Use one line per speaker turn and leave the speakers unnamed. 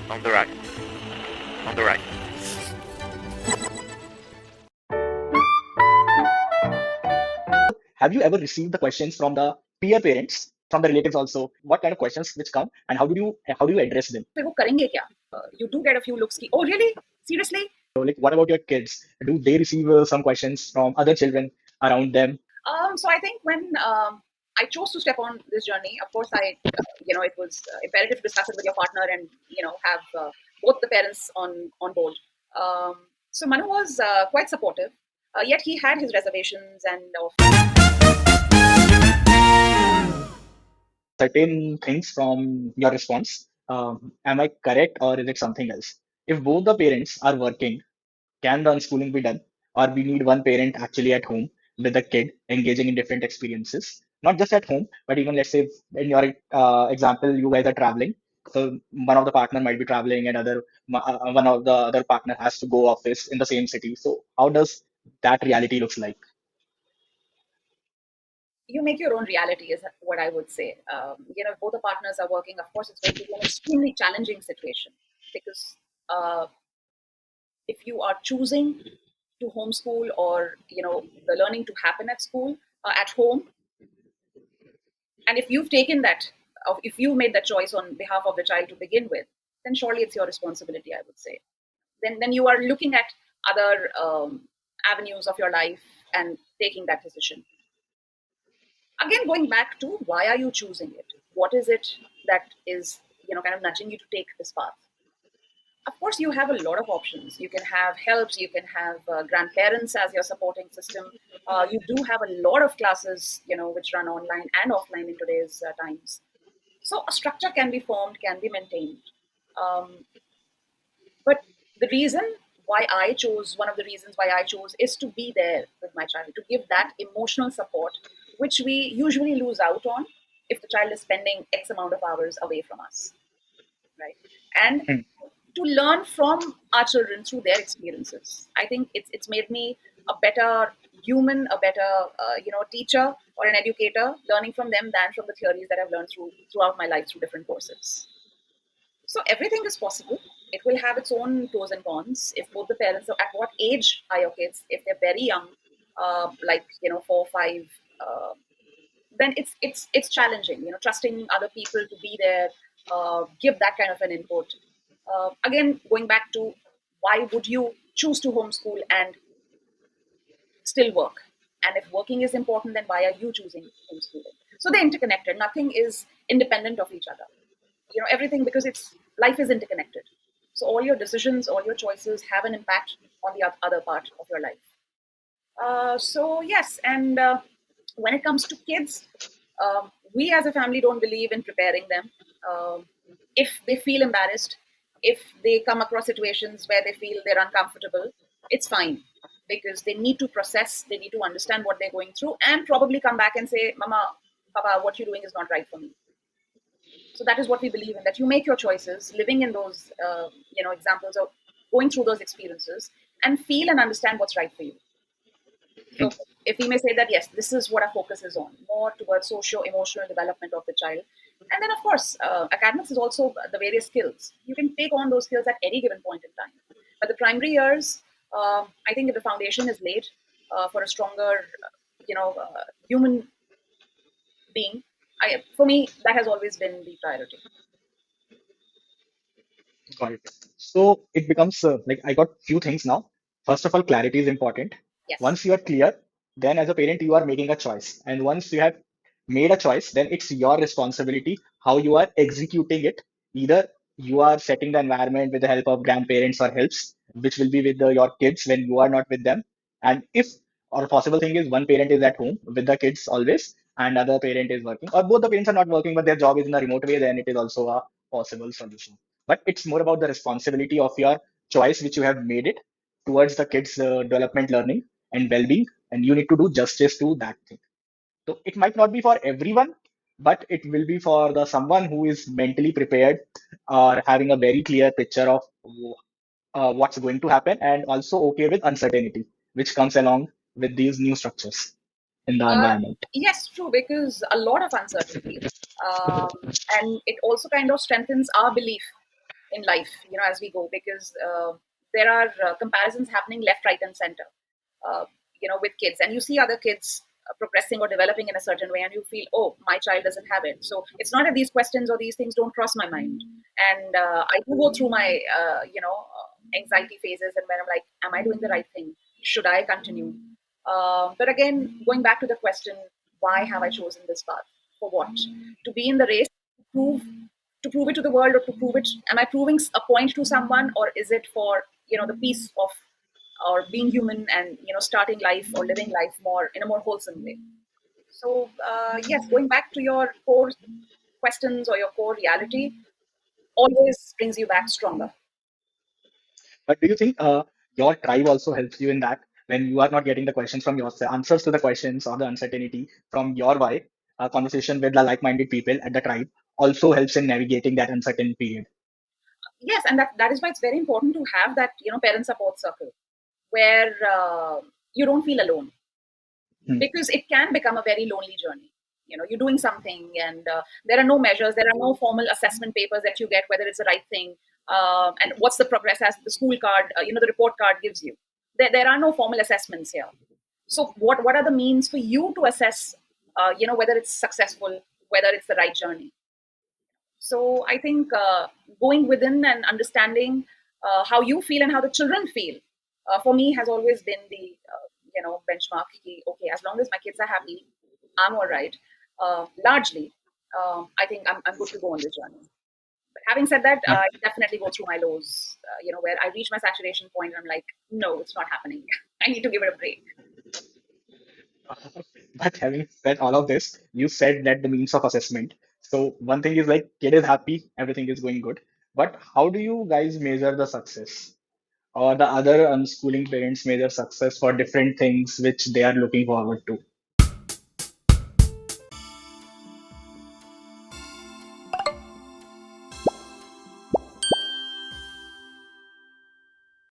On the right. On the right.
Have you ever received the questions from the peer parents, from the relatives also? What kind of questions which come, and how do you address them?
फिर वो करेंगे क्या? You do get a few looks ki, oh really? Seriously?
So, like, what about your kids? Do they receive some questions from other children around them?
So I think when I chose to step on this journey, of course, it was imperative to discuss it with your partner and have both the parents on board. So Manu was quite supportive, yet he had his reservations and
Certain things from your response. Am I correct, or is it something else? If both the parents are working, can the unschooling be done? Or we need one parent actually at home with the kid engaging in different experiences, not just at home, but even let's say in your example, you guys are traveling. So one of the partner might be traveling, and one of the other partner has to go office in the same city. So how does that reality looks like?
you make your own reality, is what I would say. If both the partners are working, of course, it's going to be an extremely challenging situation because if you are choosing to homeschool or the learning to happen at school at home, and if you've taken that, or if you made that choice on behalf of the child to begin with, then surely it's your responsibility, I would say. Then you are looking at other avenues of your life and taking that decision. Again, going back to why are you choosing it? What is it that is kind of nudging you to take this path? Of course, you have a lot of options. You can have helps, you can have grandparents as your supporting system. You do have a lot of classes which run online and offline in today's times. So a structure can be formed, can be maintained. um, but the reason why I chose one of the reasons why I chose is to be there with my child, to give that emotional support which we usually lose out on if the child is spending x amount of hours away from us, right? And
Hmm.
to learn from our children through their experiences. I think it's made me a better human, a better teacher or an educator, learning from them than from the theories that I've learned throughout my life through different courses. So everything is possible. It will have its own pros and cons. If both the parents are at what age are your kids? If they're very young, like 4, 5, then it's challenging. Trusting other people to be there, give that kind of an input. Again, going back to why would you choose to homeschool and still work? And if working is important, then why are you choosing homeschooling? So they're interconnected. Nothing is independent of each other. Everything, because it's life is interconnected. So all your decisions, all your choices have an impact on the other part of your life. So yes, and when it comes to kids, we as a family don't believe in preparing them. If they feel embarrassed, if they come across situations where they feel they're uncomfortable, it's fine because they need to process, they need to understand what they're going through, and probably come back and say, "Mama, Papa, what you're doing is not right for me." So that is what we believe in, that you make your choices, living in those examples of going through those experiences, and feel and understand what's right for you. So if we may say that, yes, this is what our focus is on, more towards socio-emotional development of the child. And then, of course, academics is also the various skills. You can take on those skills at any given point in time. But the primary years, I think if the foundation is laid for a stronger, human being, for me, that has always been the priority.
Got it. So it becomes like I got few things now. First of all, clarity is important.
Yes.
Once you are clear, then as a parent, you are making a choice. And once you have made a choice, then it's your responsibility how you are executing it. Either you are setting the environment with the help of grandparents or helps, which will be with your kids when you are not with them. And if, or a possible thing is one parent is at home with the kids always, and other parent is working, or both the parents are not working, but their job is in a remote way, then it is also a possible solution. But it's more about the responsibility of your choice which you have made it towards the kids development, learning and well-being, and you need to do justice to that thing. So it might not be for everyone, but it will be for the someone who is mentally prepared or having a very clear picture of what's going to happen, and also okay with uncertainty which comes along with these new structures in the
Uh,
environment.
yes, true, because a lot of uncertainty. Um, and it also kind of strengthens our belief. in life, as we go, because there are comparisons happening left, right, and center, uh, with kids, and you see other kids progressing or developing in a certain way, and you feel, oh, my child doesn't have it. So it's not that these questions or these things don't cross my mind, and I do go through my, anxiety phases, and when I'm like, am I doing the right thing? Should I continue? But again, going back to the question, why have I chosen this path? For what? To be in the race, to prove to prove it to the world, or to prove it, am I proving a point to someone, or is it for the peace of, or being human, and starting life or living life more in a more wholesome way? So yes, going back to your core questions or your core reality always brings you back stronger.
But do you think your tribe also helps you in that when you are not getting the questions from your answers to the questions or the uncertainty from your why? A conversation with the like-minded people at the tribe also helps in navigating that uncertain period.
Yes, and that is why it's very important to have that parent support circle where you don't feel alone,
Hmm.
because it can become a very lonely journey. You're doing something, and there are no measures, there are no formal assessment papers that you get whether it's the right thing, and what's the progress, as the school card, the report card gives you. There are no formal assessments here. So what are the means for you to assess, whether it's successful, whether it's the right journey? So I think going within and understanding how you feel and how the children feel, for me, has always been the benchmark. Okay, as long as my kids are happy, I'm all right. Largely, I think I'm good to go on this journey. But having said that,
But
I definitely go through my lows. Where I reach my saturation point, and I'm like, no, it's not happening. I need to give it a break.
but having said all of this, you said that the means of assessment. So one thing is like kid is happy, everything is going good. But how do you guys measure the success? Or the other unschooling parents measure success for different things which they are looking forward to?